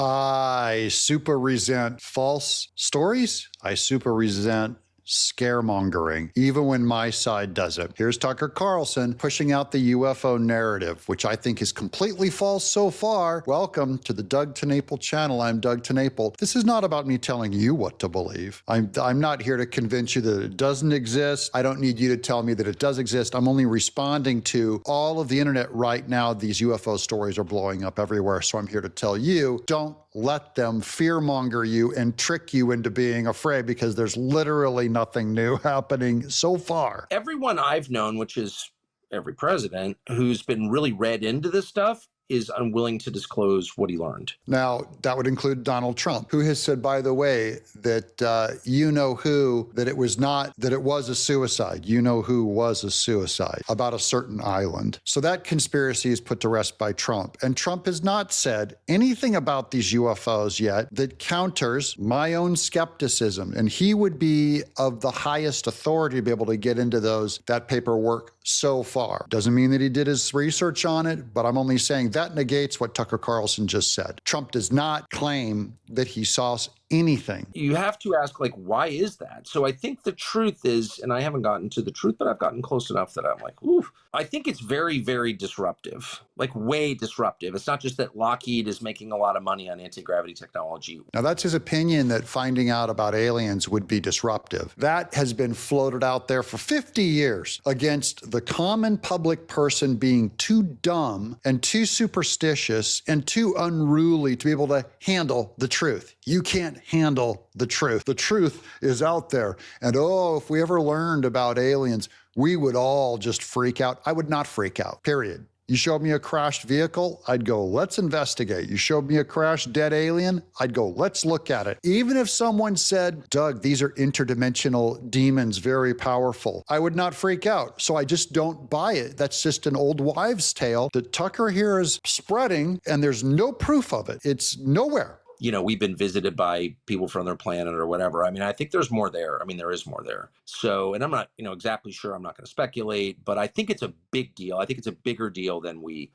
I super resent false stories. I super resent scaremongering, even when my side does it. Here's Tucker Carlson pushing out the UFO narrative, which I think is completely false so far. Welcome to the Doug TenNapel channel. I'm Doug TenNapel. This is not about me telling you what to believe. I'm not here to convince you that it doesn't exist. I don't need you to tell me that it does exist. I'm only responding to all of the internet right now. These UFO stories are blowing up everywhere. So I'm here to tell you, don't let them fearmonger you and trick you into being afraid, because there's literally nothing new happening so far. Everyone I've known, which is every president who's been really read into this stuff, is unwilling to disclose what he learned. Now, that would include Donald Trump, who has said, by the way, that that it was a suicide. Who was a suicide about a certain island. So that conspiracy is put to rest by Trump. And Trump has not said anything about these UFOs yet that counters my own skepticism. And he would be of the highest authority to be able to get into that paperwork so far. Doesn't mean that he did his research on it, but I'm only saying that negates what Tucker Carlson just said. Trump does not claim that he saw anything. You have to ask, why is that? So I think the truth is, and I haven't gotten to the truth, but I've gotten close enough that I'm like, ooh, I think it's very, very disruptive, way disruptive. It's not just that Lockheed is making a lot of money on anti-gravity technology. Now, that's his opinion, that finding out about aliens would be disruptive. That has been floated out there for 50 years against the common public person being too dumb and too superstitious and too unruly to be able to handle the truth. You can't handle the truth. The truth is out there. And if we ever learned about aliens, we would all just freak out. I would not freak out, period. You showed me a crashed vehicle, I'd go, let's investigate. You showed me a crashed dead alien, I'd go, let's look at it. Even if someone said, Doug, these are interdimensional demons, very powerful, I would not freak out. So I just don't buy it. That's just an old wives' tale that Tucker here is spreading, and there's no proof of it. It's nowhere. We've been visited by people from their planet or whatever. I mean, I think there's more there. I mean, there is more there. So, and I'm not, exactly sure. I'm not going to speculate, but I think it's a big deal. I think it's a bigger deal than we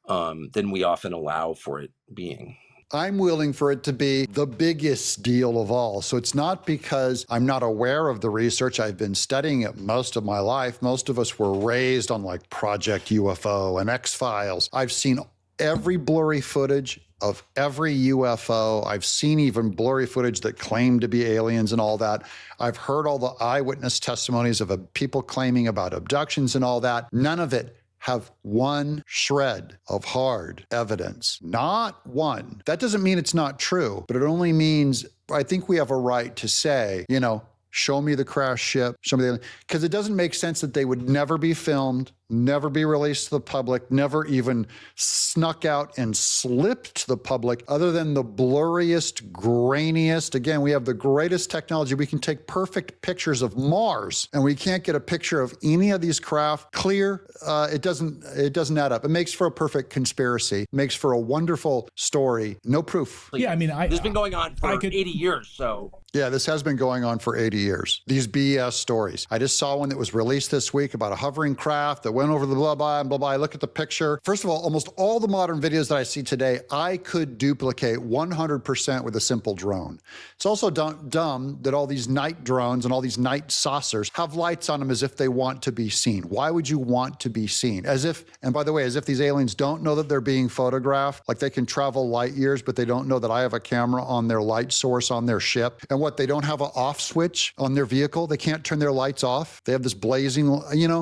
often allow for it being. I'm willing for it to be the biggest deal of all. So it's not because I'm not aware of the research. I've been studying it most of my life. Most of us were raised on Project UFO and X-Files. I've seen every blurry footage of every UFO. I've seen even blurry footage that claim to be aliens and all that. I've heard all the eyewitness testimonies of people claiming about abductions and all that. None of it have one shred of hard evidence. Not one. That doesn't mean it's not true, but it only means I think we have a right to say, show me the crash ship, show me because it doesn't make sense that they would never be filmed, never be released to the public, never even snuck out and slipped to the public, other than the blurriest, grainiest. Again, we have the greatest technology. We can take perfect pictures of Mars, and we can't get a picture of any of these craft clear. It doesn't add up. It makes for a perfect conspiracy, makes for a wonderful story. No proof. Yeah, I mean, this has been going on for 80 years, so. Yeah, this has been going on for 80 years. These BS stories. I just saw one that was released this week about a hovering craft that went over the blah, blah, and blah, blah. I look at the picture. First of all, almost all the modern videos that I see today, I could duplicate 100% with a simple drone. It's also dumb that all these night drones and all these night saucers have lights on them as if they want to be seen. Why would you want to be seen? And by the way, as if these aliens don't know that they're being photographed, like they can travel light years, but they don't know that I have a camera on their light source on their ship. And what, they don't have an off switch on their vehicle? They can't turn their lights off? They have this blazing,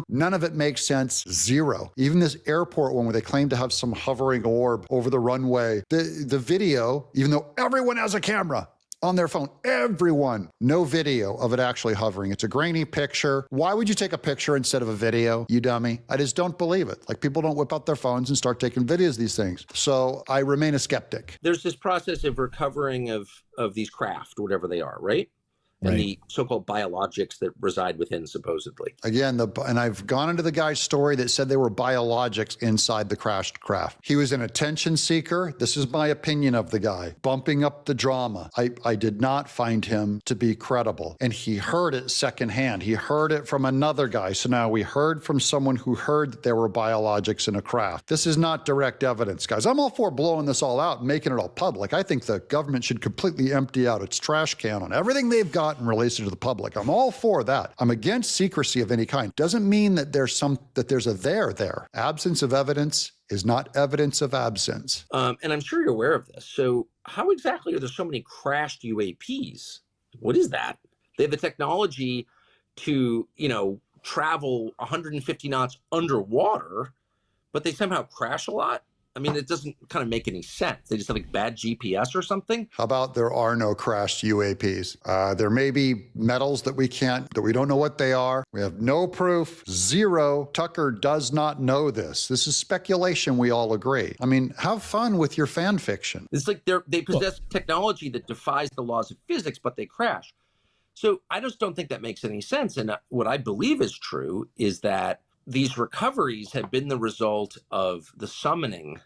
none of it makes sense. Zero. Even this airport one where they claim to have some hovering orb over the runway, the video, even though everyone has a camera on their phone, everyone, no video of it actually hovering. It's a grainy picture. Why would you take a picture instead of a video, you dummy? I just don't believe it. People don't whip out their phones and start taking videos of these things. So I remain a skeptic. There's this process of recovering of these craft, whatever they are, right? and the so-called biologics that reside within, supposedly. Again, and I've gone into the guy's story that said there were biologics inside the crashed craft. He was an attention seeker. This is my opinion of the guy, bumping up the drama. I did not find him to be credible. And he heard it secondhand. He heard it from another guy. So now we heard from someone who heard that there were biologics in a craft. This is not direct evidence, guys. I'm all for blowing this all out and making it all public. I think the government should completely empty out its trash can on everything they've got and release it to the public. I'm all for that. I'm against secrecy of any kind. Doesn't mean that there's a there. Absence of evidence is not evidence of absence. And I'm sure you're aware of this. So how exactly are there so many crashed UAPs? What is that? They have the technology to, travel 150 knots underwater, but they somehow crash a lot? I mean, it doesn't kind of make any sense. They just have like bad GPS or something. How about there are no crashed UAPs? There may be metals that we don't know what they are. We have no proof, zero. Tucker does not know this. This is speculation, we all agree. I mean, have fun with your fan fiction. It's like they possess technology that defies the laws of physics, but they crash. So I just don't think that makes any sense. And what I believe is true is that these recoveries have been the result of the summoning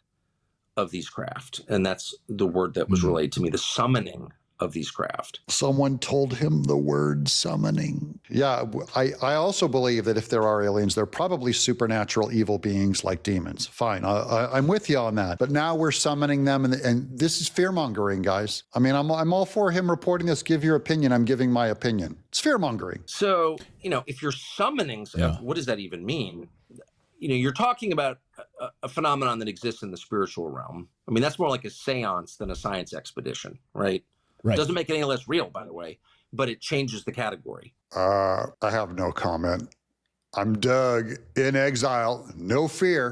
of these craft. And that's the word that was relayed to me, the summoning of these craft. Someone told him the word summoning. Yeah, I also believe that if there are aliens, they're probably supernatural evil beings like demons. Fine, I'm with you on that. But now we're summoning them, and this is fear-mongering, guys. I mean, I'm all for him reporting this. Give your opinion. I'm giving my opinion. It's fear-mongering. So, if you're summoning stuff, what does that even mean? You're talking about a phenomenon that exists in the spiritual realm. I mean, that's more like a seance than a science expedition, right? Right. Doesn't make it any less real, by the way, but it changes the category. I have no comment. I'm Doug in exile. No fear.